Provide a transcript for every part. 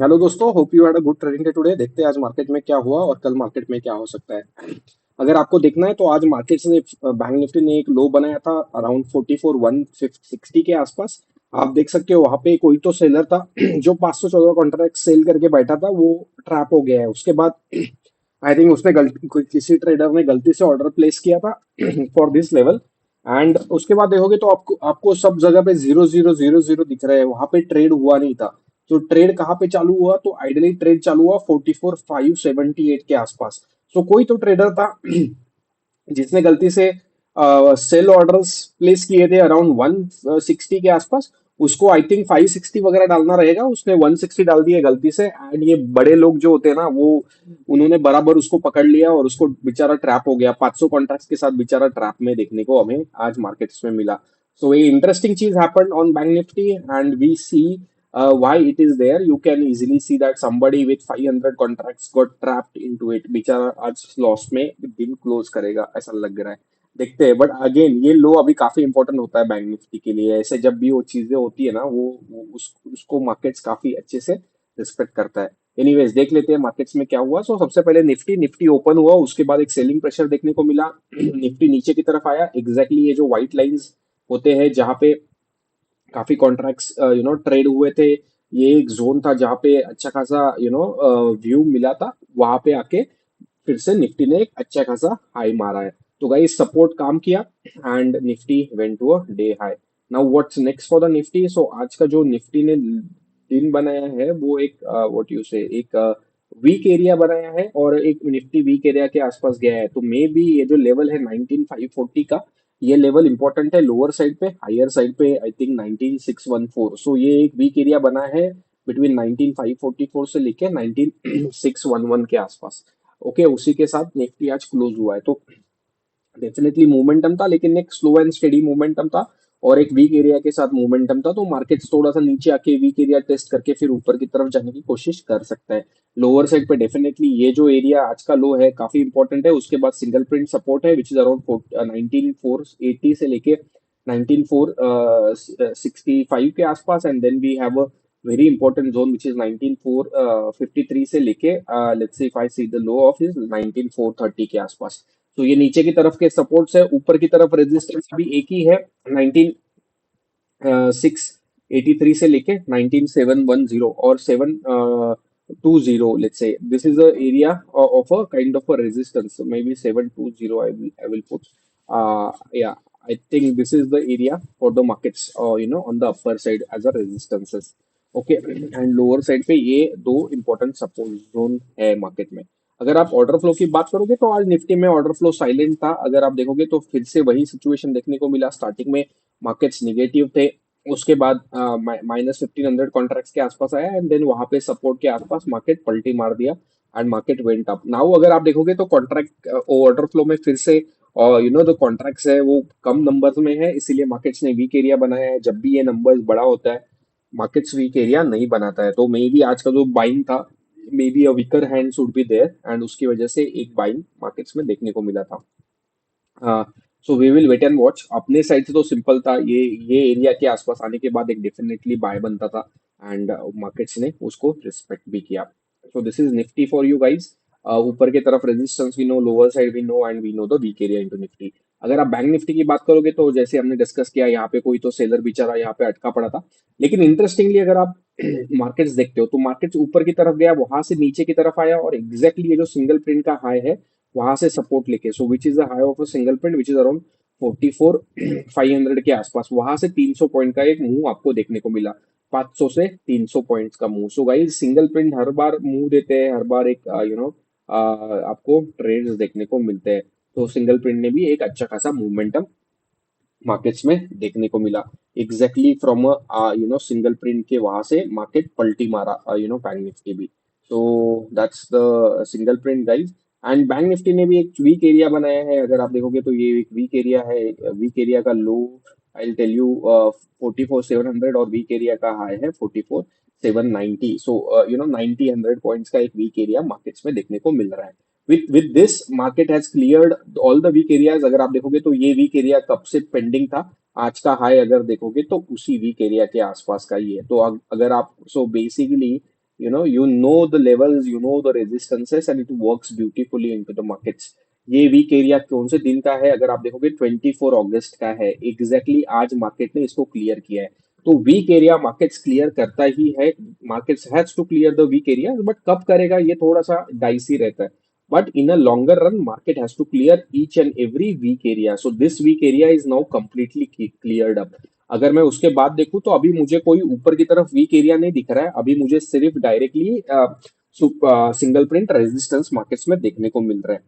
Hello दोस्तों, hope you had a good trading day today. देखते हैं आज मार्केट में क्या हुआ और कल मार्केट में क्या हो सकता है। अगर आपको देखना है तो आज मार्केट ने बैंक निफ्टी ने एक लो बनाया था अराउंड 44,160 के आसपास। आप देख सकते हो वहां पे कोई तो सेलर था जो 514 कॉन्ट्रैक्ट सेल करके बैठा था, वो ट्रैप हो गया है। उसके बाद आई थिंक उसने गलती किसी ट्रेडर ने गलती से ऑर्डर प्लेस किया था फॉर दिस लेवल। एंड उसके बाद देखोगे तो आपको आपको सब जगह पे 0,000 दिख रहा है, वहां पे ट्रेड हुआ नहीं था। तो ट्रेड कहाँ पे चालू हुआ? तो आइडियली ट्रेड चालू हुआ 44,578 के आसपास। सो कोई तो ट्रेडर था जिसने गलती से सेल ऑर्डर्स प्लेस किए थे अराउंड 160 के आसपास। उसको आई थिंक 560 वगैरह डालना रहेगा, उसने 160 डाल दिए गलती से। एंड ये बड़े लोग जो होते हैं ना, वो उन्होंने बराबर उसको पकड़ लिया और उसको बेचारा ट्रैप हो गया। 500 कॉन्ट्रैक्ट्स के साथ बेचारा ट्रैप में देखने को हमें आज मार्केट्स में मिला। सो ये इंटरेस्टिंग चीज happened on bank Nifty and we see why it is there. You can easily see that somebody with 500 contracts got trapped into it. बेचारा आज लॉस में दिन क्लोज करेगा ऐसा लग रहा है। देखते हैं, बट अगेन ये लो अभी काफी इंपॉर्टेंट होता है बैंक निफ्टी के लिए। ऐसे जब भी वो चीजें होती है ना, उसको मार्केट्स काफी अच्छे से रिस्पेक्ट करता है। एनीवेज देख लेते हैं मार्केट्स में क्या हुआ। सो सबसे पहले निफ्टी निफ्टी ओपन हुआ, उसके बाद एक सेलिंग प्रेशर देखने को मिला। निफ्टी नीचे की तरफ आया, एग्जैक्टली ये जो व्हाइट लाइंस होते हैं जहां पे काफी कॉन्ट्रैक्ट्स ट्रेड हुए थे, ये एक जोन था जहां पे अच्छा खासा व्यू मिला था। वहां पे आके फिर से निफ्टी ने एक अच्छा खासा हाई मारा है। तो गाइस सपोर्ट काम किया and Nifty went to a day high. Now what's next for the Nifty? So आज का जो निफ्टी ने दिन बनाया है वो एक व्हाट यू से एक वीक एरिया बनाया है, और एक निफ्टी वीक एरिया के आसपास गया है। तो मे बी ये जो लेवल है 19,540 का, ये लेवल इंपॉर्टेंट है लोअर साइड पे। हायर साइड पे आई थिंक 19,614। सो ये एक वीक एरिया बना है बिटवीन 19,544 से लेके 19,611 के आसपास। ओके, उसी के साथ निफ्टी आज क्लोज हुआ है। तो डेफिनेटली मोमेंटम था, लेकिन एक स्लो एंड स्टेडी मोमेंटम था और एक वीक एरिया के साथ मोमेंटम था। तो मार्केट्स थोड़ा सा नीचे आके वीक एरिया टेस्ट करके फिर ऊपर की तरफ जाने की कोशिश कर सकता है। लोअर साइड पे डेफिनेटली ये जो एरिया आज का लो है काफी इंपॉर्टेंट है। उसके बाद सिंगल प्रिंट सपोर्ट है विच इज अराउंड 19,480 से लेके 19,465 के आसपास। And then we have a very important zone which is 19,453 से लेके let's say if I see the low of is 19,430 के आसपास। तो ये नीचे की तरफ के सपोर्ट्स है, ऊपर की तरफ रेजिस्टेंस भी एक ही है, 19,683 से लेके 19,710 और 720। Let's say this is the area of a kind of a resistance, may be 720 I will put या I think this is the area for the markets, on the upper side as a resistances. Okay, and lower side पे ये दो important support zone है market में। अगर आप order flow की बात करोगे तो आज निफ्टी में ऑर्डर फ्लो साइलेंट था। अगर आप देखोगे तो फिर से वही सिचुएशन देखने को मिला। स्टार्टिंग में मार्केट्स निगेटिव थे, उसके बाद -1,500 कॉन्ट्रैक्ट्स के आसपास आया एंड देन वहां पे सपोर्ट के आसपास मार्केट पलटी मार दिया and market went up. Now अगर आप देखोगे तो कॉन्ट्रैक्ट ऑर्डर फ्लो में फिर से और जो कॉन्ट्रैक्ट्स है वो कम नंबर्स में है, इसीलिए मार्केट्स ने वीक एरिया बनाया है। जब भी ये नंबर्स बड़ा होता है मार्केट्स वीक एरिया नहीं बनाता है। तो मे बी आज का जो बाइंग था, maybe a weaker hand should be there and उसकी वजह से एक बाइंग मार्केट्स में देखने को मिला था। So we will wait and watch. अपने साइड से तो सिंपल था, ये एरिया के आसपास आने के बाद एक डेफिनेटली बाय बनता था एंड मार्केट्स ने उसको रिस्पेक्ट भी किया। So this is Nifty for you guys. ऊपर की तरफ रेजिस्टेंस भी नो, लोअर साइड भी no, and we know the weak area into Nifty. अगर आप बैंक निफ्टी की बात करोगे तो जैसे हमने डिस्कस किया, यहाँ पे कोई तो सेलर बेचारा यहाँ पे अटका पड़ा था। लेकिन इंटरेस्टिंगली अगर आप मार्केट्स देखते हो तो मार्केट्स ऊपर की तरफ गया, वहां से नीचे की तरफ आया और एग्जैक्टली ये जो सिंगल प्रिंट का हाई है वहां से सपोर्ट लेके, so which is the high of a single print which is around 44,500 के आसपास, वहां से 300 पॉइंट का एक मूव आपको देखने को मिला। 500 से 300 पॉइंट्स का move. So guys single print हर बार मूव देते हैं, हर बार एक आपको ट्रेड्स देखने को मिलते हैं। तो सिंगल प्रिंट ने भी एक अच्छा खासा मूवमेंटम मार्केट्स में देखने को मिला। एग्जैक्टली फ्रॉम सिंगल प्रिंट के वहां से मार्केट पलटी मारा बैंक निफ्टी भी। So that's the single print guys. And bank Nifty ने भी एक वीक एरिया बनाया है। अगर आप देखोगे तो ये एक वीक एरिया है। वीक एरिया का लो आई विल टेल यू 44,700 और वीक एरिया का हाई है 44,790। सो 90 100 पॉइंट्स का एक वीक एरिया मार्केट्स में देखने को मिल रहा है। with this market has cleared all the weak areas। अगर आप देखोगे तो ये वीक एरिया कब से पेंडिंग था? आज का हाई अगर देखोगे तो उसी वीक एरिया के आसपास का ही है। तो अगर आप so basically you know the levels, you know the resistances, and it works beautifully into the markets. ये वीक एरिया कौन से दिन का है? अगर आप देखोगे 24 अगस्त का है एग्जैक्टली exactly, आज मार्केट ने इसको क्लियर किया है। तो वीक एरिया मार्केट्स क्लियर करता ही है, markets has to clear the weak area, but कब करेगा ये थोड़ा सा डाइसी रहता है। But in a longer run, market has to clear each and every weak area. So this weak area is now completely cleared up. अगर मैं उसके बाद देखूं तो अभी मुझे कोई ऊपर की तरफ वीक एरिया नहीं दिख रहा है, अभी मुझे सिर्फ directly single print resistance markets में देखने को मिल रहा है।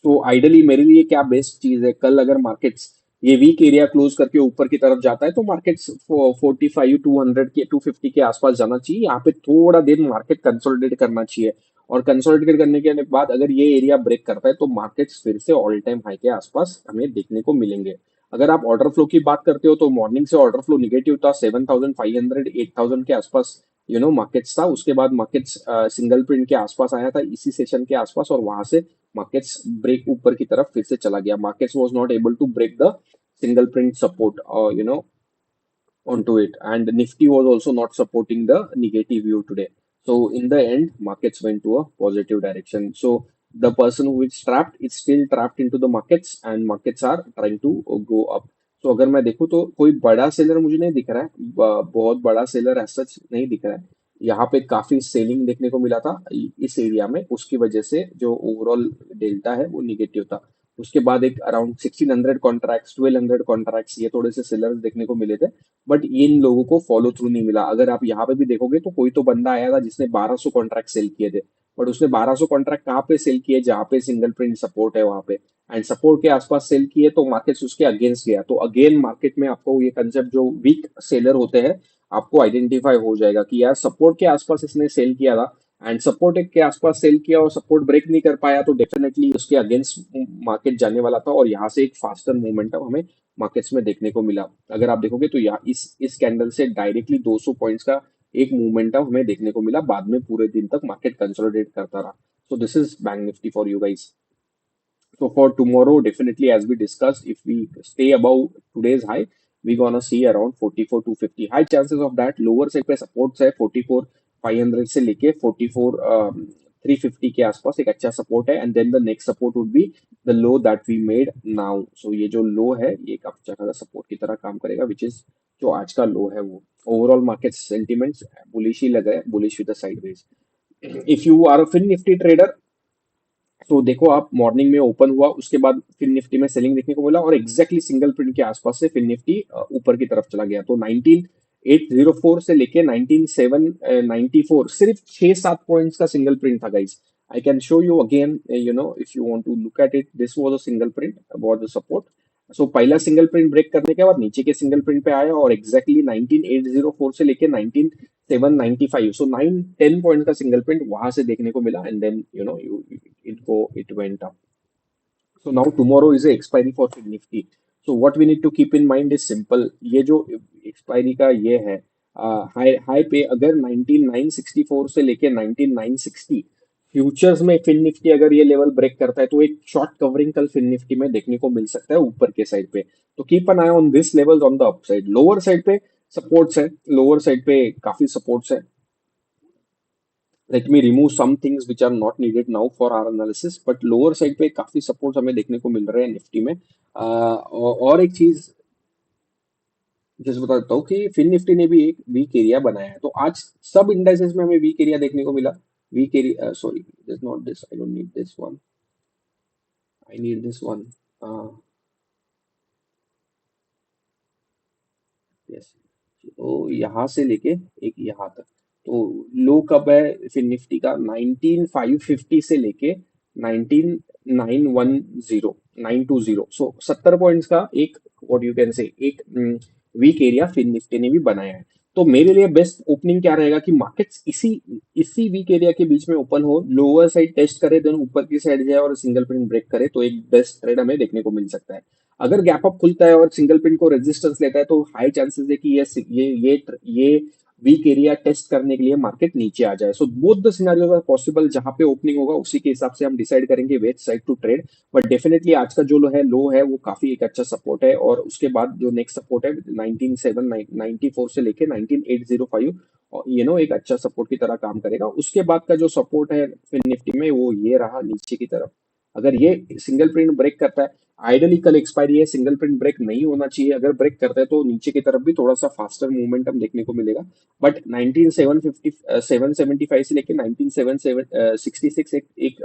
तो आइडियली मेरे लिए क्या बेस्ट चीज है, कल अगर मार्केट्स ये वीक एरिया क्लोज करके ऊपर की तरफ जाता है तो मार्केट्स 45 200 के 250 के आसपास जाना चाहिए। यहाँ पे थोड़ा देर मार्केट कंसोलिडेट करना चाहिए, और कंसोलिडेट करने के बाद अगर ये एरिया ब्रेक करता है तो मार्केट्स फिर से ऑल टाइम हाई के आसपास हमें देखने को मिलेंगे। अगर आप ऑर्डर फ्लो की बात करते हो तो मॉर्निंग से ऑर्डर फ्लो निगेटिव था, 7500 8000 के आसपास मार्केट्स था। उसके बाद मार्केट्स सिंगल प्रिंट के आसपास आया था इसी सेशन के आसपास, और वहां से मार्केट्स ब्रेक ऊपर की तरफ फिर से चला गया। Markets was not able to break the single print support onto it, and Nifty was also not supporting the negative view today. So in the end, markets went to a positive direction. So the person who is trapped is still trapped into the markets, and markets are trying to go up. So अगर मैं देखूँ तो कोई बड़ा seller मुझे नहीं दिख रहा है, बहुत बड़ा सेलर ऐसा नहीं दिख रहा है। यहाँ पे काफी सेलिंग देखने को मिला था इस एरिया में, उसकी वजह से जो ओवरऑल डेल्टा है वो निगेटिव था। उसके बाद एक अराउंड 1600 कॉन्ट्रैक्ट्स 1200 कॉन्ट्रैक्ट्स ये थोड़े से सेलर्स देखने को मिले थे, बट इन लोगों को फॉलो थ्रू नहीं मिला। अगर आप यहाँ पे भी देखोगे तो कोई तो बंदा आया था जिसने 1200 कॉन्ट्रैक्ट सेल किए थे, बट उसने 1200 कॉन्ट्रैक्ट कहाँ पे सेल किए? जहाँ पे सिंगल प्रिंट सपोर्ट है वहां पे, एंड सपोर्ट के आसपास सेल किए तो मार्केट उसके अगेंस्ट गया। तो अगेन मार्केट में आपको ये कंसेप्ट जो वीक सेलर होते हैं आपको आइडेंटिफाई हो जाएगा कि यार सपोर्ट के आसपास इसने सेल किया था, एंड सपोर्ट के आसपास सेल किया और सपोर्ट ब्रेक नहीं कर पाया, तो डेफिनेटली उसके अगेंस्ट मार्केट जाने वाला था, और यहाँ से एक फास्टर मोमेंटम हमें मार्केट्स में देखने को मिला। अगर आप देखोगे तो यहाँ इस कैंडल से डायरेक्टली 200 पॉइंट्स का एक मूवमेंटम हमें देखने को मिला, बाद में पूरे दिन तक मार्केट कंसोलिडेट करता रहा। सो this is bank Nifty for you guys. So for tomorrow, definitely as we discussed, if we stay above today's high, we're gonna see around 44 250. High chances of that. Lower side पे supports है 44 500 से लेके 44 350 के आसपास एक अच्छा support है, and then the next support would be the low that we made now. So ये जो लो है ये एक अच्छा खासा सपोर्ट की तरह काम करेगा, विच इज जो आज का लो है वो। ओवरऑल मार्केट सेंटिमेंट्स बुलिश ही लग रहा है, bullish with the sideways. If you are a Fin Nifty trader तो देखो आप मॉर्निंग में ओपन हुआ, उसके बाद फिन निफ्टी में सेलिंग देखने को मिला, और एग्जैक्टली सिंगल प्रिंट के आसपास से फिन निफ्टी ऊपर की तरफ चला गया। तो 19804 से लेके 19794 सिर्फ 6-7 पॉइंट्स का सिंगल प्रिंट था guys. I can show you again, if you want to look at it, this was a single print about the support. So पहला सिंगल प्रिंट ब्रेक करने के बाद नीचे के सिंगल प्रिंट पे आया, और एग्जैक्टली 19804 से लेके 795, सो 9-10 पॉइंट का सिंगल प्रिंट वहां से देखने को मिला, and then it went up. So now tomorrow is a expiry for Nifty. So what we need to keep in mind is simple, ये जो expiry का ये है हाई पे अगर 19964 से लेके 19960 फ्यूचर्स में फिन निफ्टी अगर ये लेवल ब्रेक करता है तो एक शॉर्ट कवरिंग कल फिन निफ्टी में देखने को मिल सकता है ऊपर के साइड पे। तो keep an eye on this levels on the upside. Lower side पे सपोर्ट्स है, लोअर साइड पे काफी सपोर्ट्स है। Let me remove some things which are not needed now for our analysis, but lower side पे काफी support हमें देखने को मिल रहे हैं निफ्टी में। और एक चीज जैसे बता देता हूँ कि फिन निफ्टी ने भी एक वीक एरिया बनाया है, तो आज सब इंडाइसेस में हमें वीक एरिया देखने को मिला। Weak area sorry this not this, I don't need this one, I need this one. Yes, तो यहाँ से लेके एक यहाँ तक, तो लो कब है फिन निफ्टी का? 19550 से लेके 19910 920, सो 70 पॉइंट्स का एक व्हाट यू कैन से एक वीक एरिया फिन निफ्टी ने भी बनाया है। तो मेरे लिए बेस्ट ओपनिंग क्या रहेगा कि मार्केट्स इसी इसी वीक एरिया के बीच में ओपन हो, लोअर साइड टेस्ट करे, देन ऊपर की साइड जाए और सिंगल प्रिंट ब्रेक करे, तो एक बेस्ट ट्रेड हमें देखने को मिल सकता है। अगर गैप अप खुलता है और सिंगल प्रिंट को रेजिस्टेंस लेता है तो हाई चांसेस है कि ये वीक एरिया टेस्ट करने के लिए मार्केट नीचे आ जाए. So both the scenarios are possible. जहां पे ओपनिंग होगा उसी के हिसाब से हम डिसाइड करेंगे which side to trade. But definitely आज का जो लो है वो काफी एक अच्छा सपोर्ट है. और उसके बाद जो नेक्स्ट सपोर्ट है 19794 से लेके 19805, एक अच्छा सपोर्ट की तरह काम करेगा. उसके बाद का जो सपोर्ट है फिन निफ्टी में वो ये रहा नीचे की तरफ. अगर ये सिंगल प्रिंट ब्रेक करता है, आइडली कल एक्सपायरी है, सिंगल प्रिंट ब्रेक नहीं होना चाहिए. अगर ब्रेक करता है तो नीचे की तरफ भी थोड़ा सा फास्टर मूवमेंटम देखने को मिलेगा. बट 19750 775 से लेके 19766 एक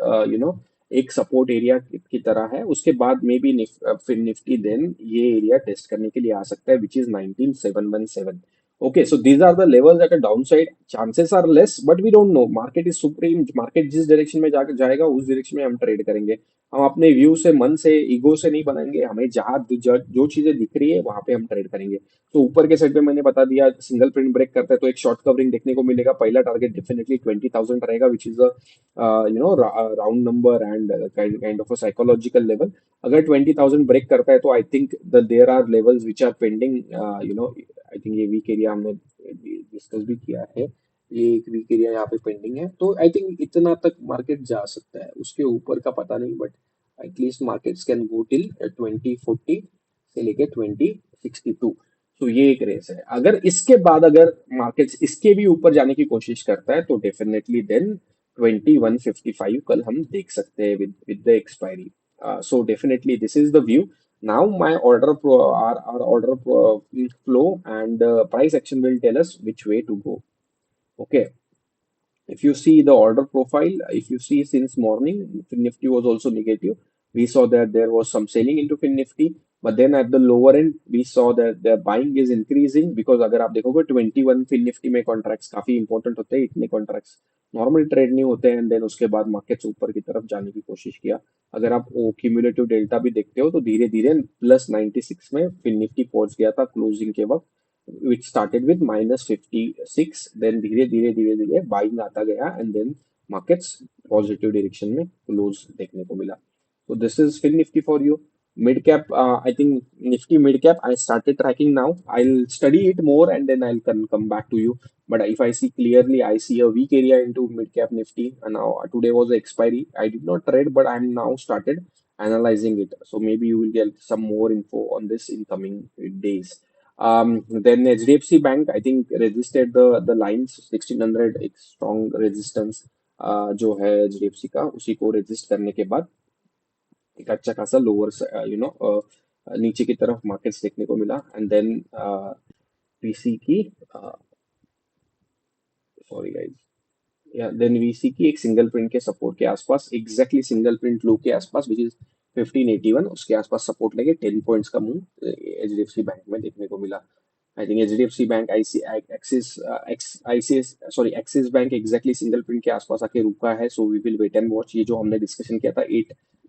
एक सपोर्ट एरिया की तरह है. उसके बाद में भी फिर निफ्टी देन ये एरिया टेस्ट करने के लिए आ सकता है which is 19717. Okay, so these are the levels at a downside. Chances are less, but we don't know. Market is supreme. Market जिस डायरेक्शन में जाएगा उस डायरेक्शन में हम ट्रेड करेंगे. हम अपने व्यू से, मन से, ईगो से नहीं बनाएंगे. हमें जहां जो चीजें दिख रही है वहां पे हम ट्रेड करेंगे. तो ऊपर के साइड पे मैंने बता दिया, सिंगल प्रिंट ब्रेक करता है तो एक शॉर्ट कवरिंग देखने को मिलेगा. पहला टारगेट डेफिनेटली 20,000 रहेगा which is round number and kind of a psychological level. अगर 20,000 ब्रेक करता है तो I think there are levels which are pending. I think ये वीक एरिया हमने डिस्कस भी किया है. ये एक वीक एरिया यहाँ पे पेंडिंग है. तो आई थिंक इतना तक मार्केट जा सकता है. उसके ऊपर का पता नहीं, but at least markets can go till 2040 से लेके 2062. तो ये एक रेस है. अगर इसके बाद अगर मार्केट्स इसके भी ऊपर जाने की कोशिश करता है तो डेफिनेटली देन 2155 कल हम देख सकते हैं with the expiry. So definitely this is the view. Now my our flow and price action will tell us which way to go. Okay. If you see the order profile, if you see since morning, Fin Nifty was also negative. We saw that there was some selling into Fin Nifty, but then at the lower end, we saw that the buying is increasing because अगर आप देखोगे 21 Fin Nifty में contracts काफी important होते हैं. इतने contracts normal trade नहीं होते हैं. एंड देन उसके बाद मार्केट्स ऊपर की तरफ जाने की कोशिश किया. अगर आप वो क्यूमुलेटिव डेल्टा भी देखते हो तो धीरे धीरे प्लस 96 में फिन निफ्टी पहुंच गया था क्लोजिंग के वक्त, which started with -56. then धीरे धीरे धीरे धीरे बाइंग आता गया and then markets positive direction में क्लोज देखने को मिला. So this is Fin Nifty for you. Mid cap, I think Nifty mid cap, I started tracking now. I'll study it more and then I'll come back to you. But if I see clearly, I see a weak area into mid cap Nifty. And now today was the expiry. I did not trade, but I'm now started analyzing it. So maybe you will get some more info on this in coming days. Then HDFC Bank, I think resisted the lines 1600, एक strong resistance जो है HDFC का, उसी को resist करने के बाद एक अच्छा खासा लोअर नीचे की तरफ मार्केट्स देखने को मिला. एंड देन पीसी की सॉरी गाइस, या देन वीसी की एक सिंगल प्रिंट के सपोर्ट के आसपास, एग्जैक्टली सिंगल प्रिंट लो के आसपास विच इज 1581, उसके आसपास सपोर्ट लेके 10 पॉइंट्स का मूव एचडीएफसी बैंक में देखने को मिला. I think HDFC Bank Axis Bank exactly single print के आसपास आके रुका है. So we will wait and watch. ये जो हमने डिस्कशन किया था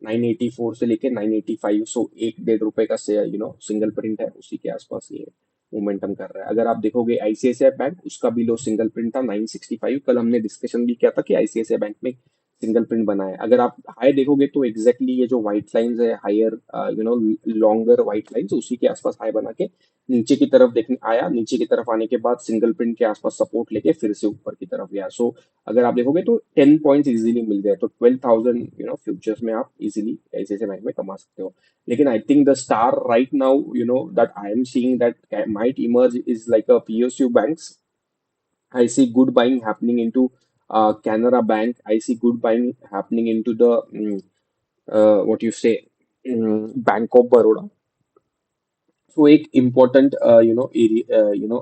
984 से लेके 985, सो ₹1-1.5 का से सिंगल प्रिंट है, उसी के आसपास ये मोमेंटम कर रहा है. अगर आप देखोगे आईसीआईसीआई बैंक, उसका भी लो सिंगल प्रिंट था 965. कल हमने डिस्कशन भी किया था कि आईसीआईसीआई बैंक में सिंगल प्रिंट बना है. अगर आप हाई देखोगे तो एग्जैक्टली ये जो व्हाइट लाइंस है, हायर लॉन्गर व्हाइट लाइंस, उसी के आसपास हाई बना के नीचे की तरफ देखने आया. नीचे की तरफ आने के बाद सिंगल प्रिंट के आसपास सपोर्ट लेके फिर से ऊपर की तरफ गया. सो अगर आप देखोगे तो 10 पॉइंट्स इजीली मिल गए. तो 12,000 फ्यूचर्स में आप इजीली आईसीआईसीआई बैंक में कमा सकते हो. Again, I think the star right now, that I am seeing that might emerge is like a PSU banks. I see good buying happening into Canara Bank. I see good buying happening into the what you say, Bank of Baroda. सो एक important area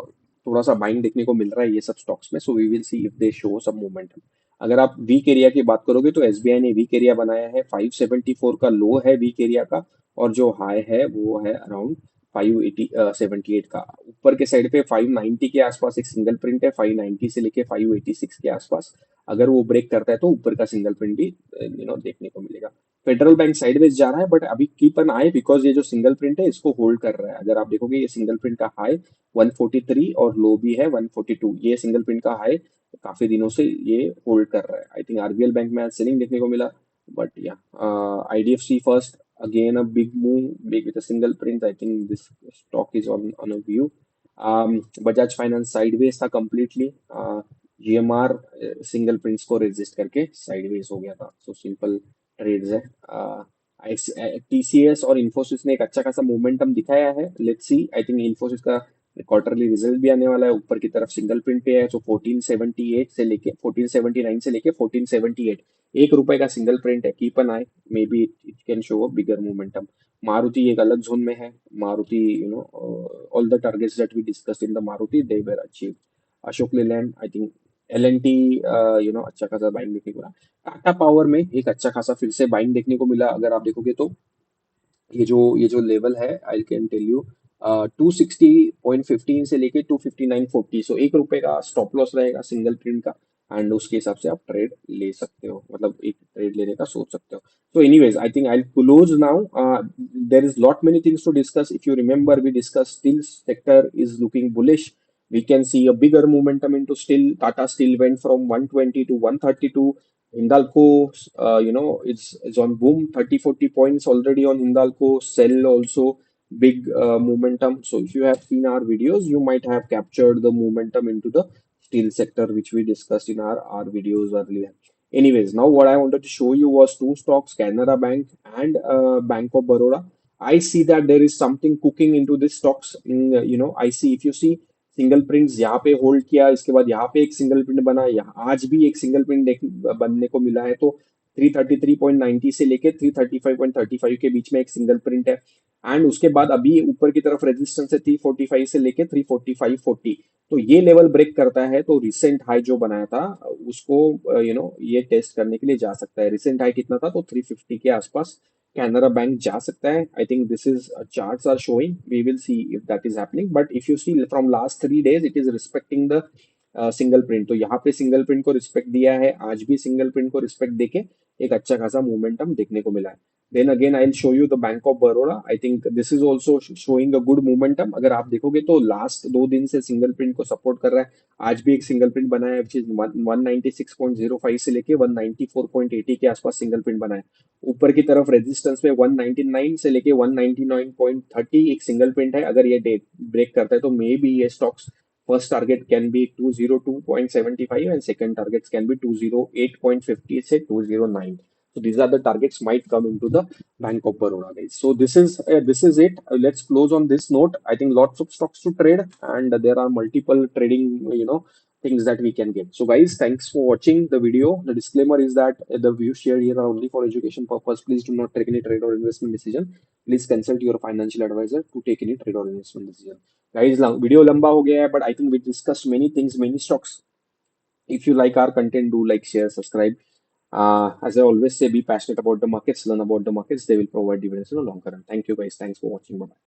थोड़ा सा buying देखने को मिल रहा है ये सब stocks में. So we will see if they show some momentum. अगर आप वीक एरिया की बात करोगे तो एसबीआई ने वीक एरिया बनाया है. 574 का लो है वीक एरिया का, और जो हाई है वो है अराउंड 578 का. ऊपर के साइड पे 590 के आसपास एक सिंगल प्रिंट है, 590 से लेके 586 के आसपास. अगर वो ब्रेक करता है तो ऊपर का सिंगल प्रिंट भी देखने को मिलेगा. फेडरल बैंक साइडवेज जा रहा है, बट अभी कीप एन आई बिकॉज ये जो सिंगल प्रिंट है इसको होल्ड कर रहा है. अगर आप देखोगे ये सिंगल प्रिंट का हाई 143 और लो भी है 142. ये सिंगल प्रिंट का हाई काफी दिनों से ये होल्ड कर रहा है. आई थिंक आरबीएल बैंक में आज सेलिंग देखने को मिला, बट या IDFC first, again a big move, big with a single print. I think this stock is on a view. Bajaj finance sideways था कंप्लीटली। जीएमआर सिंगल प्रिंट्स को resist करके sideways हो गया था, सो सिंपल ट्रेड्स है। TCS और इन्फोसिस ने एक अच्छा खासा मोमेंटम दिखाया है, let's see. I think Infosys का क्वार्टरली रिजल्ट भी आने वाला है, ऊपर की तरफ सिंगल प्रिंट पे है, सो 1478 से लेके 1479 से लेके 1478, ₹1 का सिंगल प्रिंट है। Keep an eye, maybe it can show a bigger momentum. Maruti एक अलग जोन में है। Maruti, all the targets that we discussed in the Maruti they were achieve. Ashok Leyland, I think LNT, अच्छा खासा बाइंग देखने को मिला। टाटा पावर में एक अच्छा खासा फिर से बाइंग देखने को मिला, अगर आप देखोगे तो ये जो लेवल है, आई कैन टेल यू, 260.15 से लेके 259.40, सो ₹1 का स्टॉप लॉस रहेगा सिंगल प्रिंट का। एंड उसके हिसाब से आप ट्रेड ले सकते हो, मतलब एक ट्रेड लेने का सोच सकते हो। So anyways, I think I'll close now. There is lot many things to discuss. If you remember, we discussed steel sector is looking bullish. We can see a bigger momentum into steel. Tata Steel went from 120 to 132. Hindalco, it's on boom, 30-40 points already on Hindalco. Sell also big momentum. So if you have seen our videos, you might have captured the momentum into the steel sector, which we discussed in our videos earlier. Anyways, now what I wanted to show you was two stocks, Canara Bank and Bank of Baroda. I see that there is something cooking into these stocks. I see, if you see single prints यहाँ पे hold किया, इसके बाद यहाँ पे एक single print बना, यहाँ आज भी एक सिंगल प्रिंट बनने को मिला है, तो 333.90 से लेके 335.35 के बीच में एक सिंगल प्रिंट है। एंड उसके बाद अभी ऊपर की तरफ रेजिस्टेंस है 345 से लेके 345.40। तो ये लेवल ब्रेक करता है तो रिसेंट हाई जो बनाया था उसको ये टेस्ट करने के लिए जा सकता है। रिसेंट हाई कितना था, तो 350 के आसपास कैनरा बैंक जा सकता है। I think this is charts are showing, we will see if that is happening, but if you see from last 3 days it is respecting the single print. तो यहाँ पे सिंगल प्रिंट को रिस्पेक्ट दिया है, आज भी सिंगल प्रिंट को respect देके एक अच्छा खासा मोमेंटम देखने को मिला है। Then again I will show you the Bank of Baroda. I think this is also showing a good momentum. अगर आप देखोगे तो लास्ट 2 दिन से सिंगल प्रिंट को सपोर्ट कर रहा है। आज भी एक सिंगल प्रिंट बना है, विच इज 196.05 से लेके 194.80 के आसपास सिंगल प्रिंट बना है। ऊपर की तरफ रेजिस्टेंस में 199 से लेके 199.30 एक सिंगल प्रिंट है। अगर ये ब्रेक करता है तो मे बी ये stocks first target can be 202.75 and second targets can be 208.50 से 209। So these are the targets might come into the Bank of Baroda, guys. So this is it. Let's close on this note. I think lots of stocks to trade, and there are multiple trading, things that we can get. So guys, thanks for watching the video. The disclaimer is that the views shared here are only for education purpose. Please do not take any trade or investment decision. Please consult your financial advisor to take any trade or investment decision. Guys, video लंबा हो गया है, but I think we discussed many things, many stocks. If you like our content, do like, share, subscribe. As I always say, be passionate about the markets, learn about the markets. They will provide dividends in the long run. Thank you, guys. Thanks for watching. Bye.